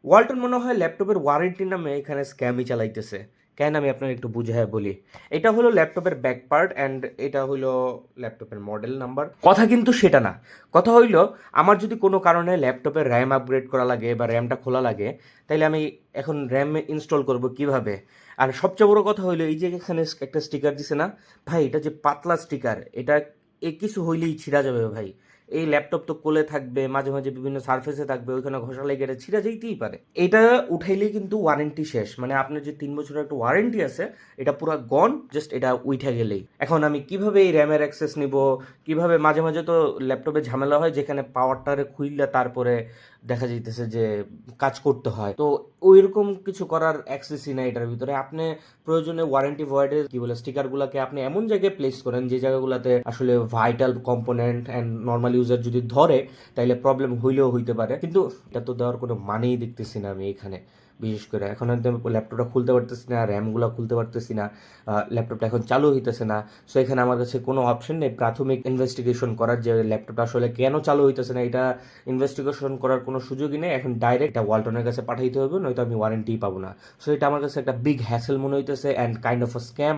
ওয়ালটন মনে হয় ল্যাপটপের ওয়ারেন্টি নামে এখানে স্ক্যামই চালাইতেছে। কেন আমি আপনার একটু বুঝায় বলি। এটা হলো ল্যাপটপের ব্যাক পার্ট অ্যান্ড এটা হইলো ল্যাপটপের মডেল নাম্বার। কথা কিন্তু সেটা না। কথা হইলো আমার যদি কোনো কারণে ল্যাপটপের র্যাম আপগ্রেড করা লাগে বা র্যামটা খোলা লাগে, তাইলে আমি এখন র্যাম ইনস্টল করব কিভাবে? আর সবচেয়ে বড় কথা হইলো এই যে এখানে একটা স্টিকার দিছে না? ভাই এটা যে পাতলা স্টিকার, এটা কিছু হইলেই ছিঁড়া যাবে ভাই। এই ল্যাপটপ তো কোলে থাকবে, মাঝে মাঝে বিভিন্ন সারফেসে থাকবে, ওইখানে ঘষা লেগে এটা ছিঁড়া যেতেই পারে। এটা উঠাইলেই কিন্তু ওয়ারেন্টি শেষ, মানে আপনার যে 3 বছরের একটা ওয়ারেন্টি আছে এটা পুরো গন, জাস্ট এটা উঠে গেলেই। এখন আমি কিভাবে এই র্যামের অ্যাক্সেস নিব, কিভাবে মাঝে মাঝে তো ল্যাপটপে ঝামেলা হয় যেখানে পাওয়ারটারে খুইলা তারপরে দেখা যাইতেছে যে কাজ করতে হয়, তো ওইরকম কিছু করার অ্যাক্সেসই নাই এটার ভিতরে। আপনি প্রয়োজনে ওয়ারেন্টি ভয়েডের কি বলে স্টিকারগুলোকে আপনি এমন জায়গায় প্লেস করেন যে জায়গাগুলোতে আসলে vital component and normal user যদি ধরে তাইলে প্রবলেম হইলেও হইতে পারে, কিন্তু এটা তো দেওয়ার কোনো মানেই দেখতেছি না আমি এখানে। বিশেষ করে এখন হয়তো ল্যাপটপটা খুলতে পারতেছি না, র্যামগুলো খুলতে পারতেছি না, ল্যাপটপটা এখন চালু হইতেছে না। সো এখানে আমার কাছে কোনো অপশন নেই প্রাথমিক ইনভেস্টিগেশন করার যে ল্যাপটপটা আসলে কেন চালু হইতেছে না, এটা ইনভেস্টিগেশন করার কোনো সুযোগই নেই। এখন ডাইরেক্ট এটা ওয়ালটনের কাছে পাঠাইতে হবে, নয়তো আমি ওয়ারেন্টি পাবো না। সো এটা আমার কাছে একটা বিগ হ্যাসেল মনে হইতেছে and kind of a scam.